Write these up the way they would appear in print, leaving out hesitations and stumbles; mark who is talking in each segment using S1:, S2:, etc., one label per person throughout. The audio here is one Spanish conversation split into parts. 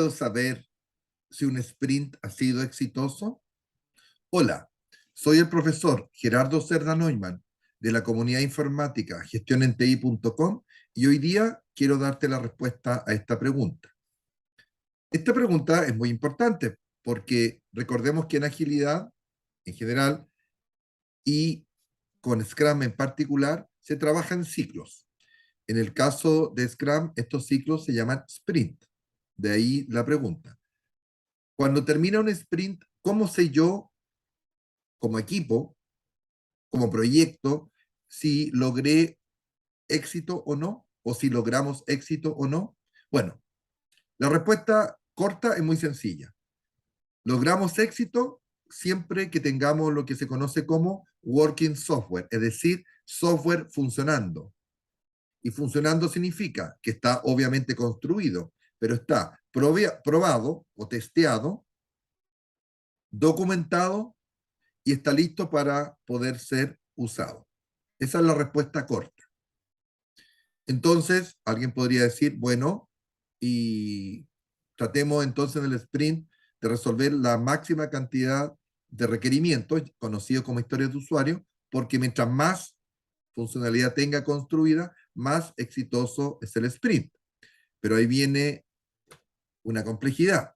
S1: puedo saber si un sprint ha sido exitoso? Hola, soy el profesor Gerardo Cerda Neumann de la comunidad informática gestionenti.com y hoy día quiero darte la respuesta a esta pregunta. Esta pregunta es muy importante porque recordemos que en agilidad en general y con Scrum en particular se trabaja en ciclos. En el caso de Scrum, estos ciclos se llaman sprint. De ahí la pregunta. Cuando termina un sprint, ¿cómo sé yo como equipo, como proyecto, si logré éxito o no? ¿O si logramos éxito o no? Bueno, la respuesta corta es muy sencilla. Logramos éxito siempre que tengamos lo que se conoce como working software, es decir, software funcionando. Y funcionando significa que está obviamente construido, pero está probado o testeado, documentado y está listo para poder ser usado. Esa es la respuesta corta. Entonces, alguien podría decir, bueno, y tratemos entonces en el sprint de resolver la máxima cantidad de requerimientos, conocidos como historias de usuario, porque mientras más funcionalidad tenga construida, más exitoso es el sprint. Pero ahí viene una complejidad.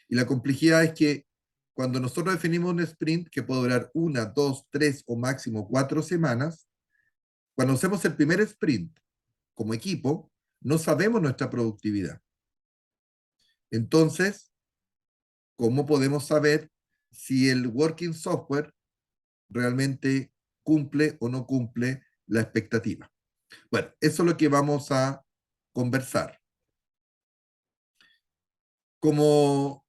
S1: Y la complejidad es que cuando nosotros definimos un sprint que puede durar 1, 2, 3 o máximo 4 semanas, cuando hacemos el primer sprint como equipo, no sabemos nuestra productividad. Entonces, ¿cómo podemos saber si el working software realmente cumple o no cumple la expectativa? Bueno, eso es lo que vamos a conversar. Como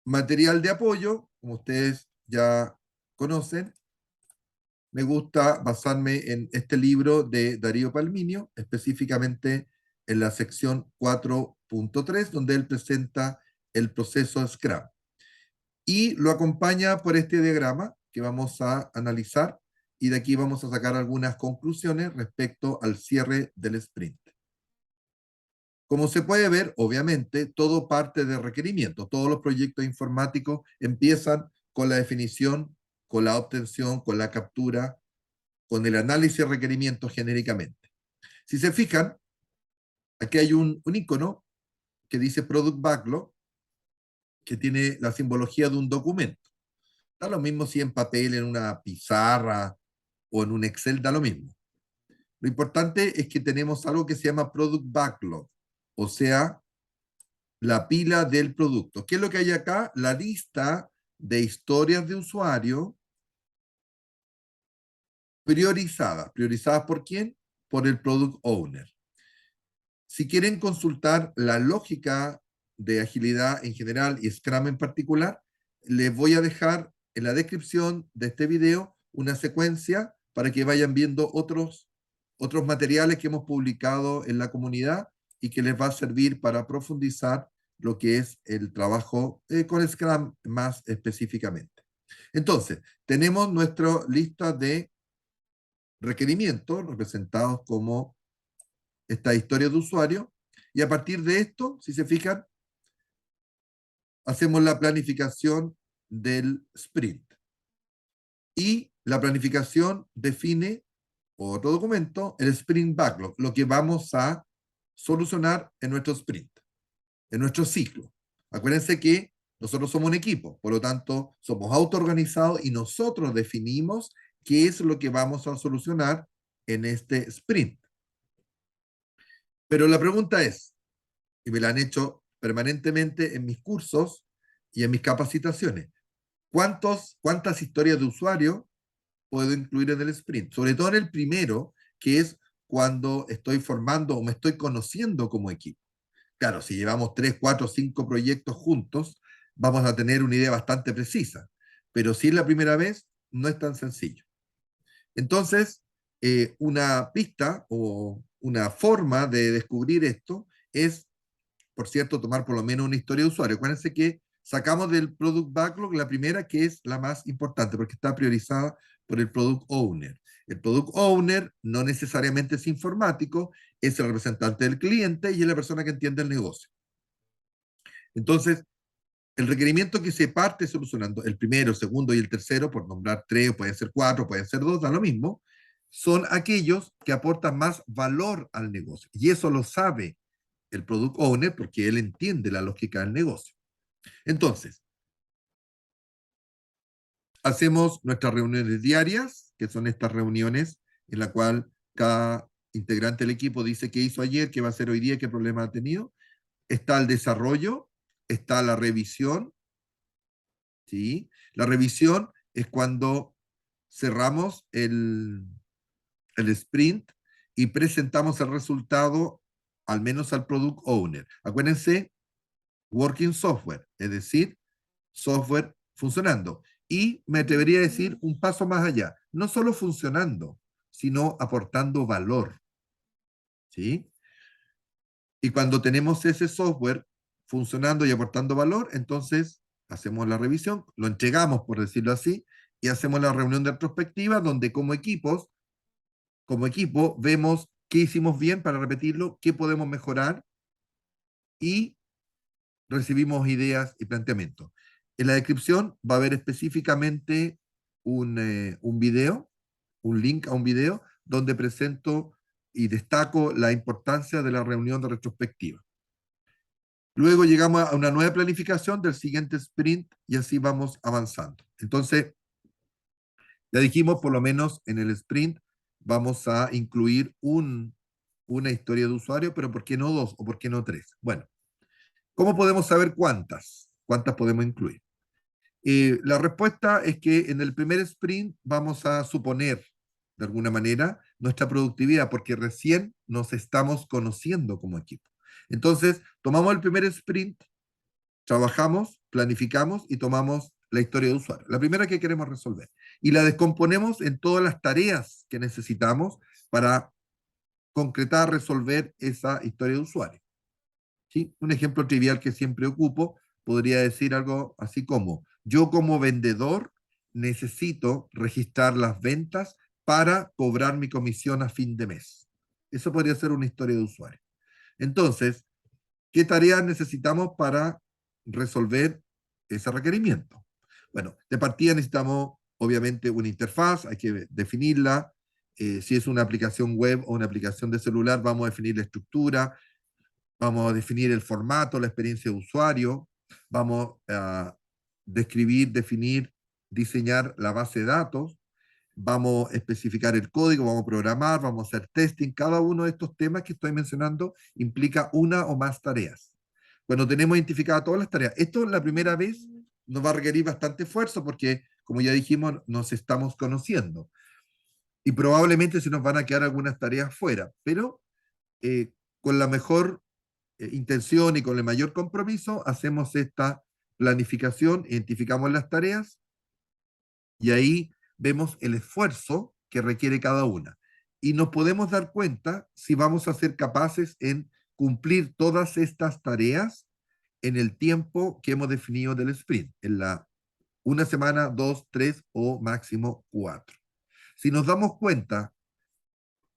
S1: material de apoyo, como ustedes ya conocen, me gusta basarme en este libro de Darío Palminio, específicamente en la sección 4.3, donde él presenta el proceso Scrum. Y lo acompaña por este diagrama que vamos a analizar y de aquí vamos a sacar algunas conclusiones respecto al cierre del sprint. Como se puede ver, obviamente, todo parte de requerimientos. Todos los proyectos informáticos empiezan con la definición, con la obtención, con la captura, con el análisis de requerimientos genéricamente. Si se fijan, aquí hay un icono que dice Product Backlog, que tiene la simbología de un documento. Da lo mismo si en papel, en una pizarra o en un Excel, da lo mismo. Lo importante es que tenemos algo que se llama Product Backlog, o sea, la pila del producto. ¿Qué es lo que hay acá? La lista de historias de usuario priorizadas. ¿Priorizadas por quién? Por el Product Owner. Si quieren consultar la lógica de agilidad en general y Scrum en particular, les voy a dejar en la descripción de este video una secuencia para que vayan viendo otros materiales que hemos publicado en la comunidad y que les va a servir para profundizar lo que es el trabajo con Scrum más específicamente. Entonces, tenemos nuestra lista de requerimientos representados como esta historia de usuario, y a partir de esto, si se fijan, hacemos la planificación del sprint. Y la planificación define otro documento, el sprint backlog, lo que vamos a solucionar en nuestro sprint, en nuestro ciclo. Acuérdense que nosotros somos un equipo, por lo tanto, somos autoorganizados y nosotros definimos qué es lo que vamos a solucionar en este sprint. Pero la pregunta es, y me la han hecho permanentemente en mis cursos y en mis capacitaciones, ¿cuántas historias de usuario puedo incluir en el sprint? Sobre todo en el primero, que es cuando estoy formando o me estoy conociendo como equipo. Claro, si llevamos 3, 4, 5 proyectos juntos, vamos a tener una idea bastante precisa. Pero si es la primera vez, no es tan sencillo. Entonces, una pista o una forma de descubrir esto es, por cierto, tomar por lo menos una historia de usuario. Acuérdense que sacamos del Product Backlog la primera, que es la más importante, porque está priorizada por el Product Owner. El Product Owner no necesariamente es informático, es el representante del cliente y es la persona que entiende el negocio. Entonces, el requerimiento que se parte solucionando, el primero, el segundo y el tercero, por nombrar tres, pueden ser cuatro, pueden ser dos, da lo mismo, son aquellos que aportan más valor al negocio. Y eso lo sabe el product owner porque él entiende la lógica del negocio. Entonces, hacemos nuestras reuniones diarias, que son estas reuniones en la cual cada integrante del equipo dice qué hizo ayer, qué va a hacer hoy día, qué problema ha tenido. Está el desarrollo, está la revisión, ¿sí? La revisión es cuando cerramos el sprint y presentamos el resultado al menos al product owner. Acuérdense, working software, es decir, software funcionando. Y me atrevería a decir un paso más allá, no solo funcionando, sino aportando valor, ¿sí? Y cuando tenemos ese software funcionando y aportando valor, entonces hacemos la revisión, lo entregamos, por decirlo así, y hacemos la reunión de retrospectiva donde como equipo, vemos qué hicimos bien para repetirlo, qué podemos mejorar y recibimos ideas y planteamientos. En la descripción va a haber específicamente un video, un link a un video, donde presento y destaco la importancia de la reunión de retrospectiva. Luego llegamos a una nueva planificación del siguiente sprint y así vamos avanzando. Entonces, ya dijimos, por lo menos en el sprint vamos a incluir una historia de usuario, pero ¿por qué no dos o por qué no tres? Bueno, ¿cómo podemos saber cuántas? ¿Cuántas podemos incluir? La respuesta es que en el primer sprint vamos a suponer, de alguna manera, nuestra productividad, porque recién nos estamos conociendo como equipo. Entonces, tomamos el primer sprint, trabajamos, planificamos y tomamos la historia de usuario, la primera que queremos resolver, y la descomponemos en todas las tareas que necesitamos para concretar, resolver esa historia de usuario. ¿Sí? Un ejemplo trivial que siempre ocupo podría decir algo así como, yo como vendedor necesito registrar las ventas para cobrar mi comisión a fin de mes. Eso podría ser una historia de usuario. Entonces, ¿qué tareas necesitamos para resolver ese requerimiento? Bueno, de partida necesitamos obviamente una interfaz, hay que definirla. Si es una aplicación web o una aplicación de celular, vamos a definir la estructura, vamos a definir el formato, la experiencia de usuario, vamos a describir, definir, diseñar la base de datos, vamos a especificar el código, vamos a programar, vamos a hacer testing. Cada uno de estos temas que estoy mencionando implica una o más tareas. Cuando tenemos identificadas todas las tareas, esto la primera vez nos va a requerir bastante esfuerzo porque, como ya dijimos, nos estamos conociendo y probablemente se nos van a quedar algunas tareas fuera, pero eh, con la mejor intención y con el mayor compromiso hacemos esta planificación, identificamos las tareas y ahí vemos el esfuerzo que requiere cada una. Y nos podemos dar cuenta si vamos a ser capaces en cumplir todas estas tareas en el tiempo que hemos definido del sprint, en la una semana, dos, tres o máximo cuatro. Si nos damos cuenta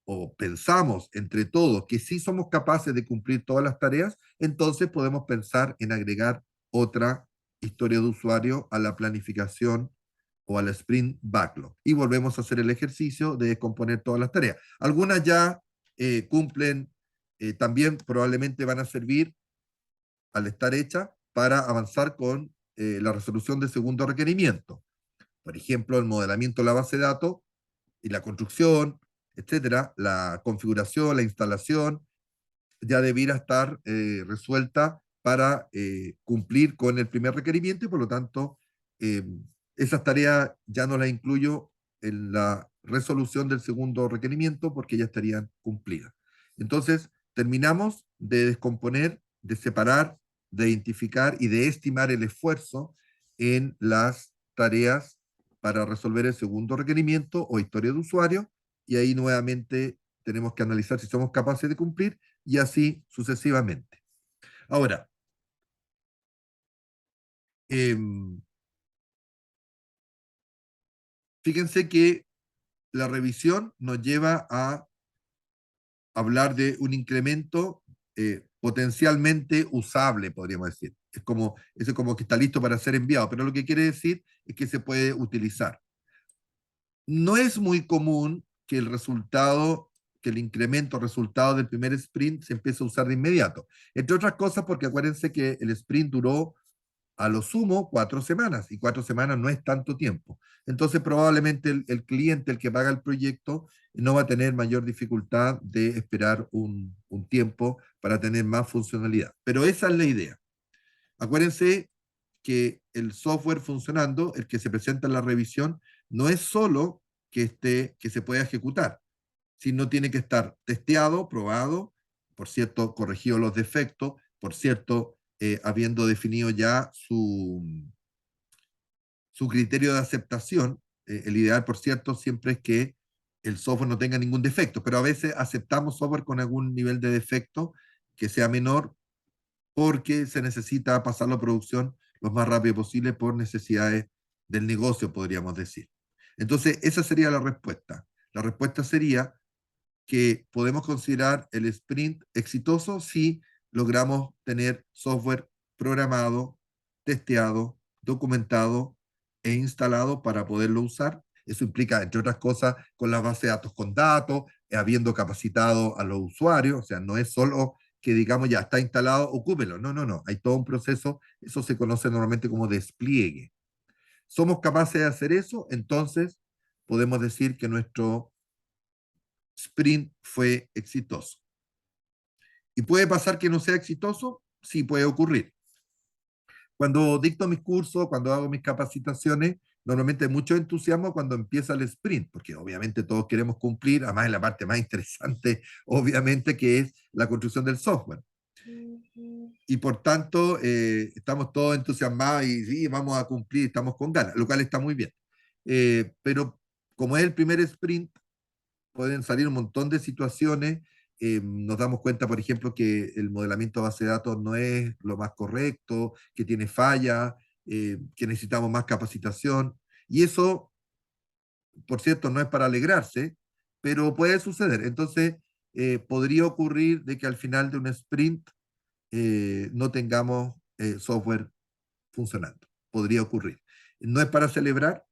S1: o pensamos entre todos que sí somos capaces de cumplir todas las tareas, entonces podemos pensar en agregar otra historia de usuario a la planificación o al sprint backlog. Y volvemos a hacer el ejercicio de descomponer todas las tareas. Algunas ya cumplen, también probablemente van a servir al estar hechas para avanzar con la resolución del segundo requerimiento. Por ejemplo, el modelamiento de la base de datos y la construcción, etcétera, la configuración, la instalación, ya debiera estar resuelta para cumplir con el primer requerimiento y por lo tanto eh, esas tareas ya no las incluyo en la resolución del segundo requerimiento porque ya estarían cumplidas. Entonces, terminamos de descomponer, de separar, de identificar y de estimar el esfuerzo en las tareas para resolver el segundo requerimiento o historia de usuario y ahí nuevamente tenemos que analizar si somos capaces de cumplir y así sucesivamente. Ahora, eh, fíjense que la revisión nos lleva a hablar de un incremento potencialmente usable, podríamos decir. Es como que está listo para ser enviado, pero lo que quiere decir es que se puede utilizar. No es muy común que el resultado, que el incremento resultado del primer sprint se empiece a usar de inmediato. Entre otras cosas, porque acuérdense que el sprint duró a lo sumo 4 semanas, y 4 semanas no es tanto tiempo. Entonces, probablemente el cliente, el que paga el proyecto, no va a tener mayor dificultad de esperar un tiempo para tener más funcionalidad. Pero esa es la idea. Acuérdense que el software funcionando, el que se presenta en la revisión, no es solo que se pueda ejecutar, sino tiene que estar testeado, probado, por cierto, corregido los defectos, por cierto, habiendo definido ya su criterio de aceptación. El ideal, por cierto, siempre es que el software no tenga ningún defecto, pero a veces aceptamos software con algún nivel de defecto que sea menor porque se necesita pasarlo a producción lo más rápido posible por necesidades del negocio, podríamos decir. Entonces, esa sería la respuesta. La respuesta sería que podemos considerar el sprint exitoso si logramos tener software programado, testeado, documentado e instalado para poderlo usar. Eso implica, entre otras cosas, con la base de datos con datos, habiendo capacitado a los usuarios, o sea, no es solo que digamos ya está instalado, ocúpelo. No, no, no. Hay todo un proceso, eso se conoce normalmente como despliegue. ¿Somos capaces de hacer eso? Entonces podemos decir que nuestro sprint fue exitoso. ¿Y puede pasar que no sea exitoso? Sí, puede ocurrir. Cuando dicto mis cursos, cuando hago mis capacitaciones, normalmente hay mucho entusiasmo cuando empieza el sprint, porque obviamente todos queremos cumplir, además en la parte más interesante, obviamente, que es la construcción del software. Y por tanto, estamos todos entusiasmados y sí, vamos a cumplir, estamos con ganas, lo cual está muy bien. Pero como es el primer sprint, pueden salir un montón de situaciones. Nos damos cuenta, por ejemplo, que el modelamiento de base de datos no es lo más correcto, que tiene fallas, que necesitamos más capacitación. Y eso, por cierto, no es para alegrarse, pero puede suceder. Entonces, podría ocurrir de que al final de un sprint no tengamos software funcionando. Podría ocurrir. No es para celebrar,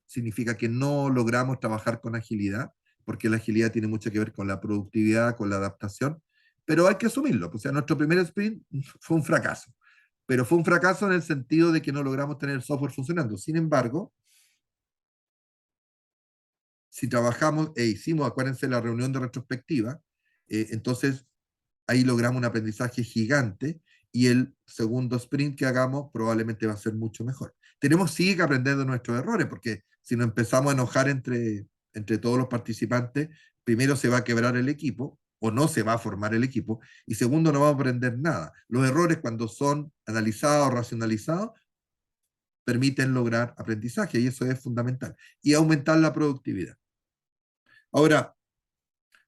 S1: significa que no logramos trabajar con agilidad, porque la agilidad tiene mucho que ver con la productividad, con la adaptación, pero hay que asumirlo. O sea, nuestro primer sprint fue un fracaso, pero fue un fracaso en el sentido de que no logramos tener el software funcionando. Sin embargo, si trabajamos e hicimos, acuérdense, la reunión de retrospectiva, entonces ahí logramos un aprendizaje gigante y el segundo sprint que hagamos probablemente va a ser mucho mejor. Tenemos sí que aprender de nuestros errores, porque si nos empezamos a enojar entre todos los participantes, primero se va a quebrar el equipo o no se va a formar el equipo, y segundo no vamos a aprender nada. Los errores cuando son analizados, racionalizados, permiten lograr aprendizaje y eso es fundamental. Y aumentar la productividad. Ahora,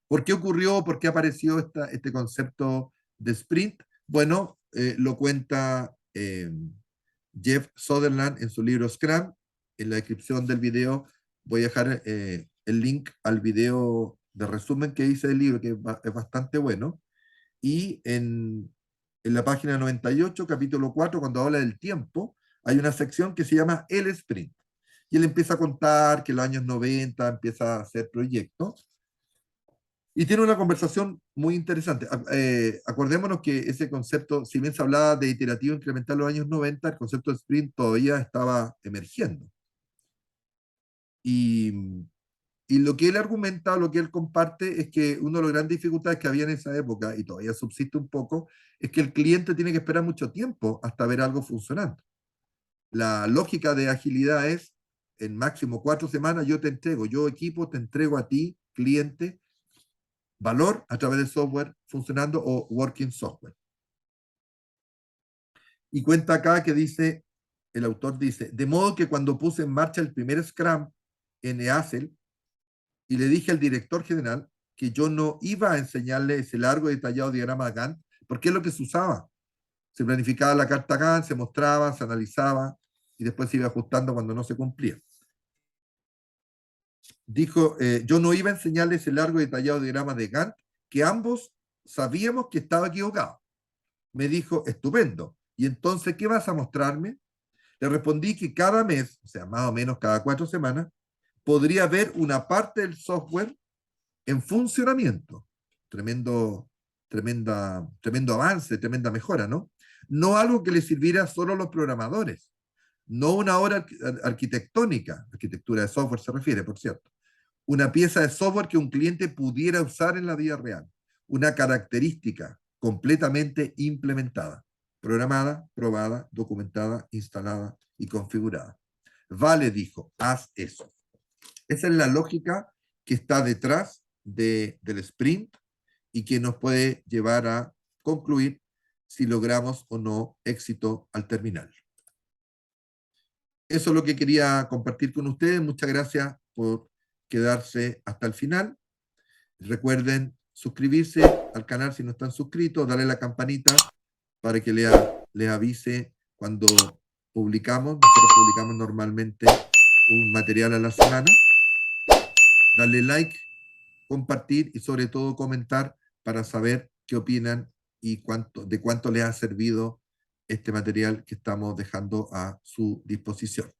S1: ¿por qué ocurrió, por qué apareció este concepto de sprint? Bueno, lo cuenta Jeff Sutherland en su libro Scrum. En la descripción del video voy a dejar el link al video de resumen que hice del libro, que es bastante bueno. Y en la página 98, capítulo 4, cuando habla del tiempo, hay una sección que se llama el sprint. Y él empieza a contar que en los años 90 empieza a hacer proyectos y tiene una conversación muy interesante. Acordémonos que ese concepto, si bien se hablaba de iterativo incremental en los años 90, el concepto de sprint todavía estaba emergiendo. Y, y lo que él argumenta, lo que él comparte, es que una de las grandes dificultades que había en esa época, y todavía subsiste un poco, es que el cliente tiene que esperar mucho tiempo hasta ver algo funcionando. La lógica de agilidad es, en máximo 4 semanas yo te entrego, yo equipo te entrego a ti, cliente, valor a través de software funcionando o working software. Y cuenta acá que dice, el autor dice, de modo que cuando puse en marcha el primer Scrum en EASL y le dije al director general que yo no iba a enseñarle ese largo y detallado diagrama Gantt, porque es lo que se usaba. Se planificaba la carta Gantt, se mostraba, se analizaba y después se iba ajustando cuando no se cumplía. Dijo, yo no iba a enseñarle ese largo y detallado diagrama de Gantt, que ambos sabíamos que estaba equivocado. Me dijo, estupendo. ¿Y entonces qué vas a mostrarme? Le respondí que cada mes, o sea, más o menos cada 4 semanas, podría ver una parte del software en funcionamiento. Tremendo, tremendo avance, tremenda mejora, ¿no? No algo que le sirviera solo a los programadores, no una obra arquitectónica, arquitectura de software se refiere, por cierto, una pieza de software que un cliente pudiera usar en la vida real, una característica completamente implementada, programada, probada, documentada, instalada y configurada. Vale, dijo, haz eso. Esa es la lógica que está detrás del sprint y que nos puede llevar a concluir si logramos o no éxito al terminar. Eso es lo que quería compartir con ustedes. Muchas gracias por quedarse hasta el final. Recuerden suscribirse al canal si no están suscritos, darle la campanita para que les avise cuando publicamos. Nosotros publicamos normalmente un material a la semana. Darle like, compartir y sobre todo comentar para saber qué opinan y de cuánto les ha servido este material que estamos dejando a su disposición.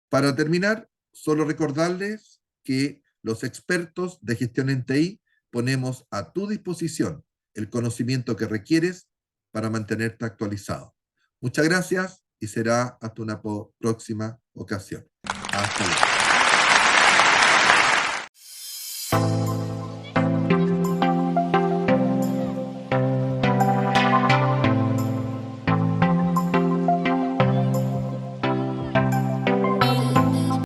S1: Para terminar, solo recordarles que los expertos de gestión en TI ponemos a tu disposición el conocimiento que requieres para mantenerte actualizado. Muchas gracias y será hasta una próxima ocasión. Hasta luego.